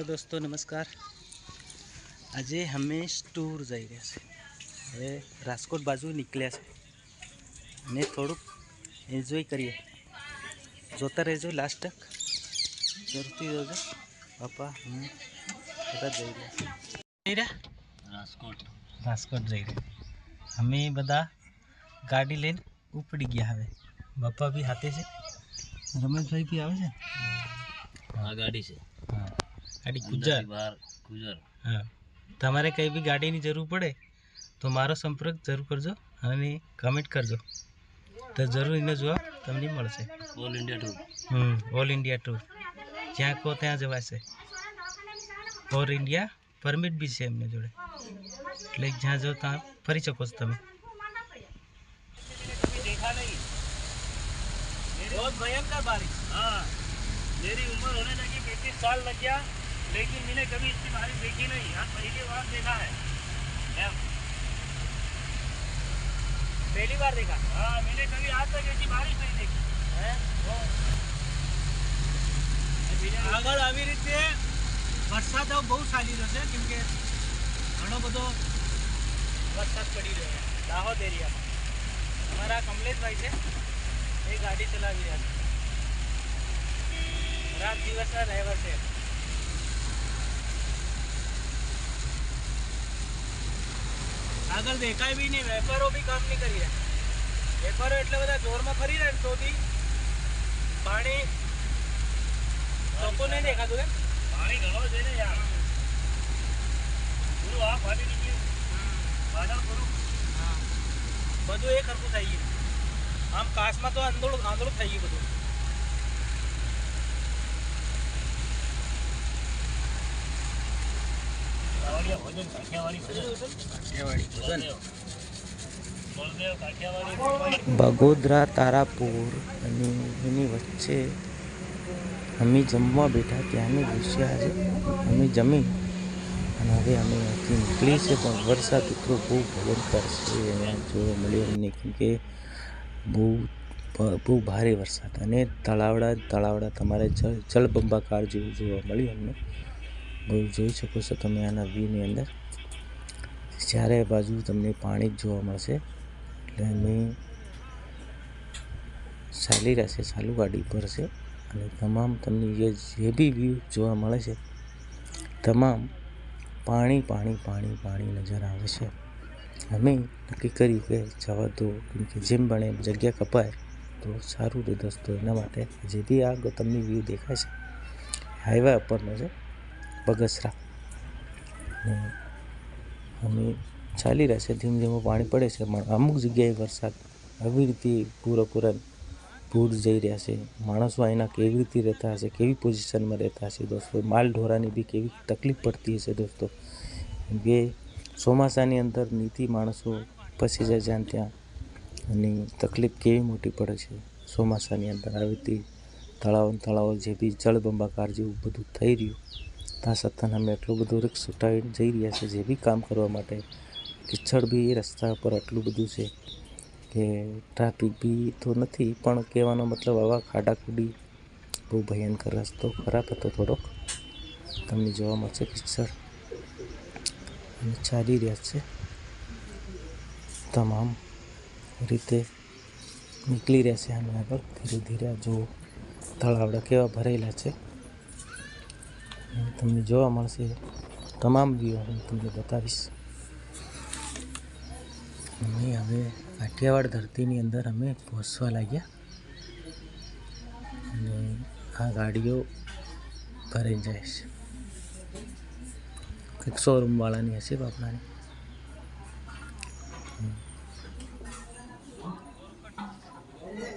Hello दोस्तों नमस्कार। आज हमें टूर जई रह्या छे। हवे राजकोट बाजू निकल्या छे ने थोड़ुंक एन्जॉय करिए। जोता रहेजो लास्ट तक, जरूरथी जोजो। पापा हूँ बधा जई रह्या राजकोट जई रह्या। हमें बधा गाड़ी लईने उपड़ी गया। हवे बापा भी हाथे छे, रमेश भाई भी आवे छे। हाँ गाड़ी से, हाँ गाड़ी गुजर हाँ। तमारे कहीं भी गाड़ी की जरूर पड़े तो मारो संपर्क जरूर करजो અને કમેન્ટ કરજો તો જરૂર એનો જવાબ તમને મળશે। All India tour all India tour જ્યાં કહો ત્યાં જવાશે। ઓલ ઇન્ડિયા પરમિટ બી છે એમને જોડે, એટલે જ્યાં જો ત્યાં ફરી શકો છો તમે। देखा नहीं, बहुत भयंकर बारिश। हाँ मेरी उम्र होने लगी 35 साल लग गया, लेकिन मैंने कभी इतनी बारिश देखी नहीं। आज पहली बार देखा है, पहली बार देखा। हाँ मैंने कभी आज तक ऐसी बारिश नहीं देखी है। આગળ આવી રીતે વરસાદ બહુ ચાલી રહ્યો છે, કેમ કે ઘણો બધો વરસાદ પડી રહ્યો છે દાહોદ એરિયામાં। અમારા કમલેશભાઈ છે એ ગાડી ચલાવી રહ્યા છે, રાત દિવસના ડ્રાઈવર છે। આગળ દેખાય બી નહીં, વેપારો બી કામ નહીં કરી રહ્યા। વેપારો એટલે બધા જોરમાં ફરી રહ્યા તો બી પાણી લોકો નહીં દેખાતું કે પાણી ઘણો છે ને યાર। પૂરું આ ફાટી નીકળ્યું, વાદળ પૂરું હા બધું એક હરખું થઈ ગયું। આમ કાશમાં તો આંદોલન થઈ ગયું બધું। बगोदरा तारापुर एनी वच्चे अमी जमवा बैठा त्यानु दृश्य आज अमी जमी અને હવે અમે અહીંથી નીકળી છે, પણ વરસાદ એટલો બહુ ભયંકર છે અહીંયા જોવા મળ્યો અમને, કેમ કે બહુ ભારે વરસાદ અને તળાવડા તમારે જળબંબાકાર જેવું જોવા મળ્યું અમને। બહુ જોઈ શકો છો તમે આના વ્યૂની અંદર, ચારે બાજુ તમને પાણી જ જોવા મળશે। એટલે અમે ચાલી રહ્યા છે, ચાલુ ગાડી પર છે અને તમામ તમને જે બી વ્યૂ જોવા મળે છે તમામ પાણી પાણી પાણી પાણી નજર આવે છે। અમે નક્કી કર્યું કે જવા દો, કેમ કે જેમ બને જગ્યા કપાય તો સારું રહે દોસ્તો। એના માટે જે બી આ તમને વ્યૂ દેખાય છે હાઈવે ઉપરનો છે બગસરા, અમે ચાલી રહ્યા છે, ધીમે ધીમે પાણી પડે છે, પણ અમુક જગ્યાએ વરસાદ આવી રીતે પૂરેપૂરા પૂર જઈ રહ્યા છે। માણસો અહીંના કેવી રીતે રહેતા હશે, કેવી પોઝિશનમાં રહેતા હશે દોસ્તો, માલ ઢોરાની બી કેવી તકલીફ પડતી હશે દોસ્તો, કેમ કે ચોમાસાની અંદર નીતિ માણસો ફસી જાય જ્યાં ત્યાં, અને તકલીફ કેવી મોટી પડે છે ચોમાસાની અંદર। આવી રીતે તળાવો જે બી જળબંબાકાર જેવું બધું થઈ રહ્યું, ત્યાં છતાં અમે એટલું બધું રિસ્ક ઉઠાવીને જઈ રહ્યા છે જે બી કામ કરવા માટે। કિચડ બી રસ્તા પર આટલું બધું છે કે ટ્રાફિક બી તો નથી, પણ કહેવાનો મતલબ આવા ખાડાખુડી બહુ ભયંકર રસ્તો ખરાબ હતો થોડોક, તમને જોવા મળશે કિચડ। અને ચાલી રહ્યા છે તમામ રીતે નીકળી રહ્યા છે આને આગળ ધીરે ધીરે। જો તળાવડા કેવા ભરેલા છે તમને જોવા મળશે, તમામ વ્યૂ હું તમને બતાવીશ। અમે હવે કાઠિયાવાડ ધરતીની અંદર અમે પહોંચવા લાગ્યા અને આ ગાડીઓ ભરાઈ જાય છે, કંઈક શોરૂમવાળાની હશે બાપનાની।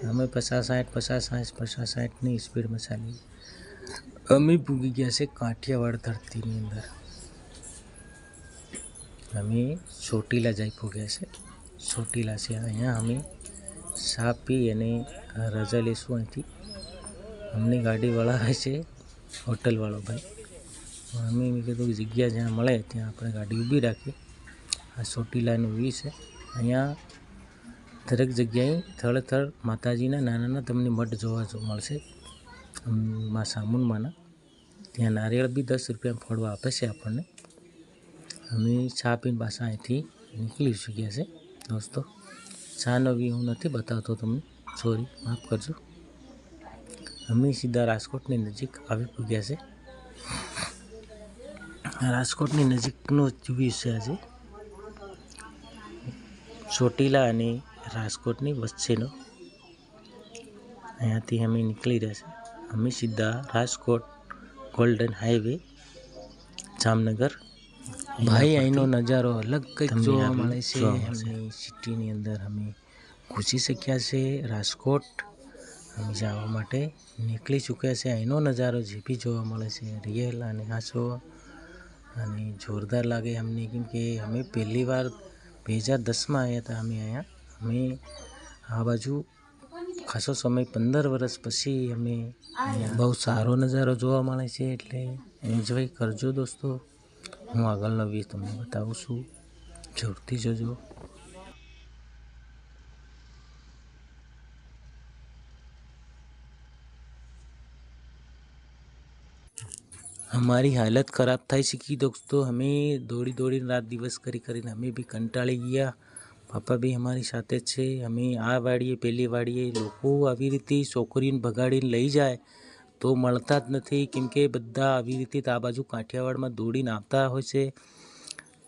અમે 50-60ની સ્પીડમાં ચાલી અમે પૂગી ગયા છે કાઠિયાવાડ ધરતીની અંદર। અમે ચોટીલા જઈ પૂગ્યા છે, ચોટીલા છે અહીંયા અમે ચા પી અને રજા લઈશું અહીંથી। અમને ગાડીવાળા આવે છે હોટલવાળો ભાઈ, અમે કીધું જગ્યા જ્યાં મળે ત્યાં આપણે ગાડી ઊભી રાખીએ। આ ચોટીલાનું વ્યૂ છે, અહીંયા દરેક જગ્યાએ થળ માતાજીના નાના તમને મઠ જોવા મળશે, મા સામુનમાના। ત્યાં નારિયેળ બી 10 રૂપિયા ફળવા આપે છે આપણને. અમે ચા પીને પાછા અહીંથી નીકળી ચૂક્યા છે દોસ્તો. ચાનો વ્યૂ હું નથી બતાવતો તમને, સોરી, માફ કરજો. અમે સીધા રાજકોટની નજીક આવી પૂગ્યા છે. રાજકોટની નજીકનો વ્યૂ છે આજે, ચોટીલા અને રાજકોટની વચ્ચેનો. અહીંયાથી અમે નીકળી રહ્યા છે. અમે સીધા રાજકોટ ગોલ્ડન હાઈવે જામનગર. ભાઈ અહીંનો નજારો અલગ કંઈક જોવા મળે છે. અમે સિટીની અંદર અમે ઘૂસી શક્યા છે. રાજકોટ અમે જવા માટે નીકળી ચૂક્યા છે. અહીંનો નજારો જે બી જોવા મળે છે રિયલ અને હાચો અને જોરદાર લાગે અમને, કેમ કે અમે પહેલી વાર 2010માં આવ્યા હતા. અમે આ બાજુ ખાસો સમય 15 વર્ષ પછી અમે બહુ સારો નજારો જોવા મળે છે, એટલે એન્જોય કરજો દોસ્તો. હું આગળનો વ્યૂ તમને બતાવું છું, જોરથી જોજો. हमारी हालत ख़राब થઈ શકી દોસ્તો. અમે દોડીને રાત દિવસ કરીને અમે બી કંટાળી ગયા. પાપા બી અમારી સાથે છે. અમે આ વાડીએ પેલી વાડીએ લોકો આવી રીતે છોકરીઓને ભગાડીને લઈ જાય તો મળતા જ નથી, કેમ કે બધા આવી રીતે આ બાજુ કાઠિયાવાડમાં દોડીને આવતા હોય છે.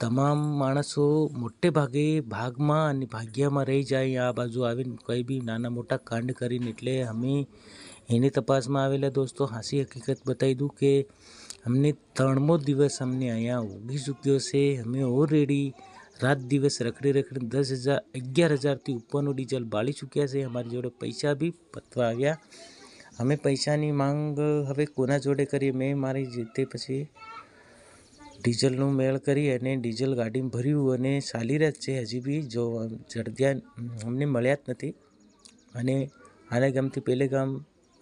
તમામ માણસો મોટે ભાગે ભાગમાં અને ભાગ્યમાં રહી જાય આ બાજુ આવીને કંઈ બી નાના મોટા કાંડ કરીને. એટલે અમે એની તપાસમાં આવેલા દોસ્તો. હાસી હકીકત બતાવી દઉં કે અમને 3મો દિવસ અમને અહીંયા ઉગી ચૂક્યો છે. અમે ઓલરેડી રાત દિવસ રખડી 11,000થી ઉપરનું ડીઝલ બાળી ચૂક્યા છે. અમારી જોડે પૈસા બી પતવા આવ્યા. અમે પૈસાની માંગ હવે કોના જોડે કરીએ? મેં મારી રીતે પછી ડીઝલનું મેળ કરી અને ડીઝલ ગાડીમાં ભર્યું અને ચાલી રહ્યા છે. હજી બી જો જડદ્યા અમને મળ્યા જ નથી. અને આને ગામથી પેલે ગામ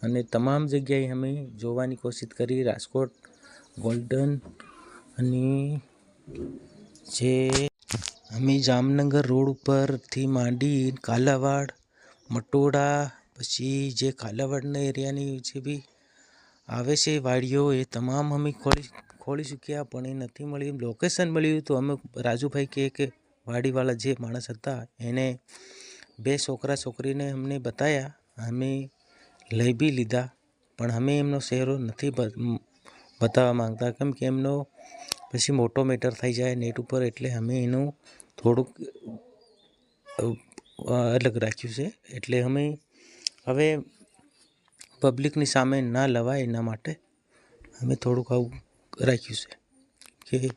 અને તમામ જગ્યાએ અમે જોવાની કોશિશ કરી. રાજકોટ ગોલ્ડન અને જે અમે જામનગર રોડ ઉપરથી માંડી કાલાવાડ, મટોડા, પછી જે કાલાવાડના એરિયાની જે બી આવે છે વાડીઓ, એ તમામ અમે ખોળી ચૂક્યા, પણ એ નથી મળ્યું. લોકેશન મળ્યું તો અમે રાજુભાઈ કે વાડીવાળા જે માણસ હતા એને 2 છોકરીને અમને બતાવ્યા. અમે લઈ બી લીધા, પણ અમે એમનો ચહેરો નથી બતાવવા માંગતા, કેમ કે એમનો પછી મોટો મેટર થઈ જાય નેટ ઉપર, એટલે અમે એનું થોડુંક અલગ રાખ્યું છે. એટલે અમે હવે પબ્લિકની સામે ના લવાય એના માટે અમે થોડુંક આવું રાખ્યું છે કે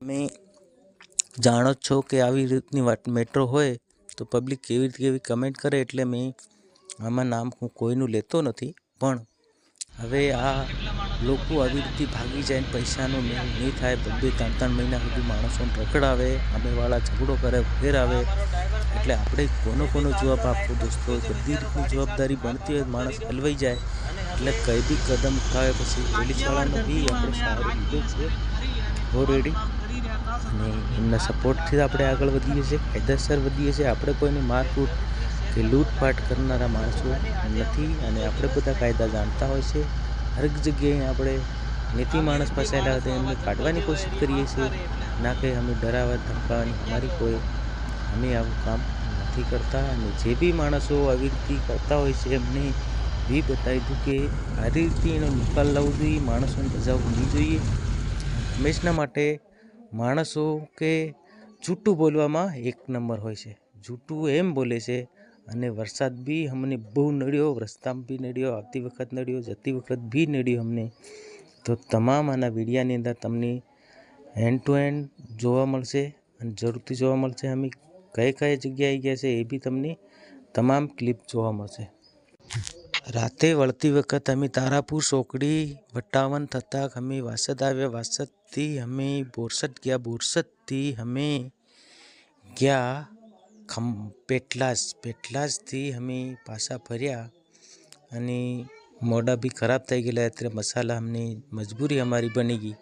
અમે જાણો જ છો કે આવી રીતની મેટ્રો હોય તો પબ્લિક કેવી કમેન્ટ કરે, એટલે મેં આમાં નામ હું કોઈનું લેતો નથી. પણ હવે આ લોકો આવી રીતે ભાગી જાય ને પૈસાનો મેળ નહીં થાય, 2-3 મહિના સુધી માણસોને રખડાવે, આમેવાળા ઝઘડો કરે, ફેરાવે, એટલે આપણે કોનો જવાબ આપવો દોસ્તો? બધી રીતની જવાબદારી બનતી હોય, માણસ હલવાઈ જાય એટલે કંઈ બી કદમ ઉઠાવે પછી પોલીસવાળાનો બી આપણે સહારો લીધો છે ઓલરેડી, અને એમના સપોર્ટથી આપણે આગળ વધીએ છીએ, કાયદેસર વધીએ છીએ. આપણે કોઈને મારકૂટ કે લૂંટફાટ કરનારા માણસો નથી, અને આપણે બધા કાયદા જાણતા હોય છે. હરેક જગ્યાએ આપણે નીતિ માણસ ફસાયેલા હતા એમને કાઢવાની કોશિશ કરીએ છીએ, ના કે અમે ડરાવવા ધમકાવવાની અમારી અમે આવું કામ નથી કરતા. અને જે બી માણસો આવી રીતે કરતા હોય છે એમને બી બતાવી દઉં કે આ રીતે એનો નિકાલ લાવવો જોઈએ, માણસોને બજાવવું નહીં જોઈએ. હંમેશના માટે માણસો કે જૂઠું બોલવામાં 1 નંબર હોય છે. જૂઠું એમ બોલે છે, અને વરસાદ બી અમને બહુ નડ્યો, રસ્તામાં બી નડ્યો, આવતી વખત નડ્યો, જતી વખત બી નડ્યો અમને. તો તમામ આના વિડીયાની અંદર તમને એન્ડ ટુ એન્ડ જોવા મળશે, અને જરૂરથી જોવા મળશે. અમે કઈ જગ્યાએ ગયા છે એ બી તમને તમામ ક્લિપ જોવા મળશે. રાતે વળતી વખત અમે તારાપુર ચોકડી વટાવન થતાં અમે વાસદ આવ્યા. વાસદથી અમે બોરસદ ગયા. બોરસદથી અમે ગયા પેટલાજથી અમે પાછા ફર્યા, અને મોઢા બી ખરાબ થઈ ગયેલા. અત્યારે મસાલા અમને મજબૂરી અમારી બની ગઈ,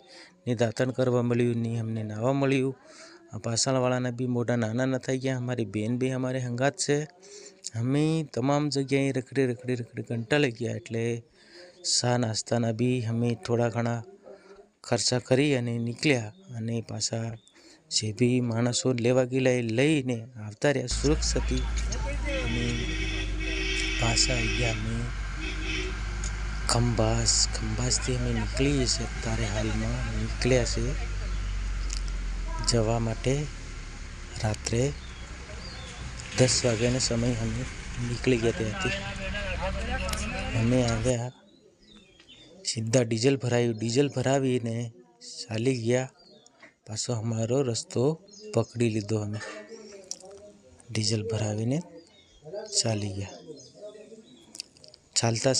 ને દાંતણ કરવા મળ્યું, ને અમને નાહવા મળ્યું. પાછળવાળાના બી મોઢા નાના ન થઈ ગયા. અમારી બેન બી અમારે હંગાત છે. અમે તમામ જગ્યાએ રખડી કંટાળી ગયા, એટલે શા નાસ્તાના બી અમે થોડા ઘણા ખર્ચા કરી અને નીકળ્યા અને પાછા જે બી માણસો લેવા ગયેલા એ લઈને આવતા રહ્યા સુરક્ષિત. અને પાછા આવી ગયા અમે ખંભાસથી અમે નીકળીએ છીએ. અત્યારે હાલમાં નીકળ્યા છે જવા માટે. રાત્રે 10 વાગ્યાનો સમય અમે નીકળી ગયા ત્યાંથી. અમે આવ્યા સીધા ડીઝલ ભરાયું. ડીઝલ ભરાવીને ચાલી ગયા. પાછો અમારો રસ્તો પકડી લીધો. અમે ડીઝલ ભરાવીને ચાલી ગયા. ચાલતા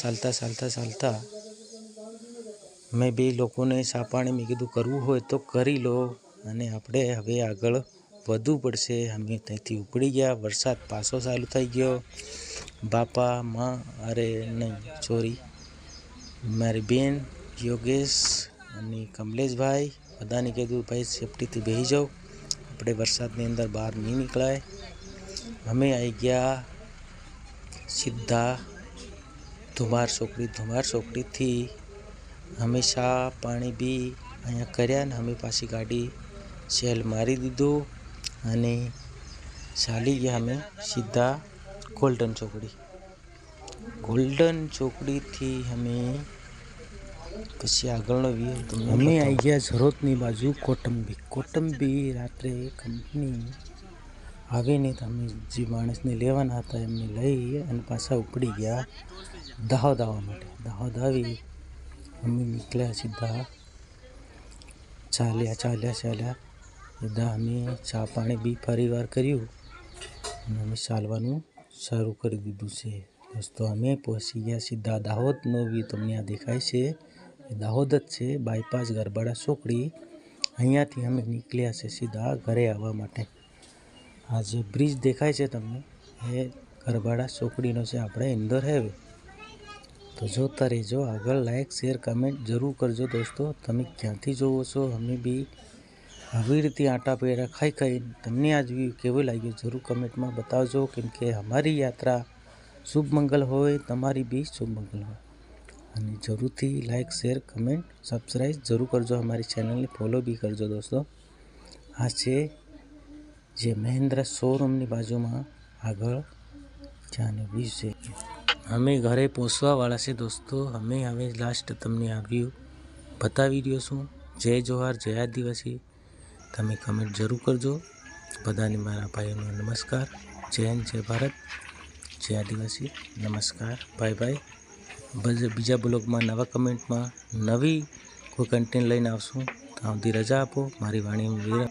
મેં બે લોકોને સાપાણે મેં કીધું કરવું હોય તો કરી લો અને આપણે હવે આગળ વધવું પડશે. અમે ત્યાંથી ઉપડી ગયા. વરસાદ પાછો ચાલુ થઈ ગયો. બાપા મારી બેન યોગેશ અને કમલેશભાઈ બધાને કીધું ભાઈ સેફટીથી બેસી જાઓ, આપણે વરસાદની અંદર બહાર નહીં નીકળાય. અમે આવી ગયા સીધા ધુમાર ચોકડીથી અમે ચા પાણી બી અહીંયા કર્યા ને અમે પાછી ગાડી સેલ મારી દીધું અને ચાલી ગયા અમે સીધા ગોલ્ડન ચોકડીથી અમે પછી આગળનો વ્યૂ અમે આવી ગયા ઝરોતની બાજુ કોટંબી. રાત્રે કંપની આવીને અમે જે માણસને લેવાના હતા એમને લઈ અને પાછા ઉપડી ગયા દાહોદ આવવા માટે. દાહોદ આવી અમે નીકળ્યા સીધા ચાલ્યા. બધા અમે ચા પાણી બી ફરીવાર કર્યું અને અમે ચાલવાનું શરૂ કરી દીધું છે. દોસ્તો અમે પહોંચી ગયા સીધા દાહોદનો વ્યૂ તમને આ દેખાય છે એ દાહોદ જ છે. બાયપાસ ગરબાડા ચોકડી. અહીંયાથી અમે નીકળ્યા છે સીધા ઘરે આવવા માટે. આ જે બ્રિજ દેખાય છે તમને એ ગરબાડા ચોકડીનો છે, આપણે ઇન્દોર હાઈવે. તો જોતા રહેજો આગળ. લાઈક શેર કમેન્ટ જરૂર કરજો દોસ્તો. તમે ક્યાંથી જોવો છો? અમે બી આવી રીતે આટા પેડા ખાઈ તમને આ વ્યૂ કેવો લાગ્યો જરૂર કમેન્ટમાં બતાવજો. કેમ કે અમારી યાત્રા શુભ મંગલ હોય, તમારી બી શુભ મંગલ હોય. અને જરૂરથી લાઈક શેર કમેન્ટ સબસ્ક્રાઈબ જરૂર કરજો. અમારી ચેનલને ફોલો બી કરજો દોસ્તો. આ છે જે મહિન્દ્રા શોરૂમની બાજુમાં આગળ જ્યાંનો વ્યૂ છે. અમે ઘરે પહોંચવાવાળા છે દોસ્તો. અમે હવે લાસ્ટ તમને આ વ્યૂ બતાવી રહ્યો છું. જય જોહાર, જય આદિવાસી. તમે કમેન્ટ જરૂર કરજો. બધાને મારા ભાઈઓનો નમસ્કાર. જય હિન્દ, જય ભારત, જય આદિવાસી. નમસ્કાર, બાય. બીજા બ્લોગમાં નવા કમેન્ટમાં નવી કોઈ કન્ટેન્ટ લઈને આવશું. ત્યાં સુધી રજા આપો. મારી વાણી વિરામ.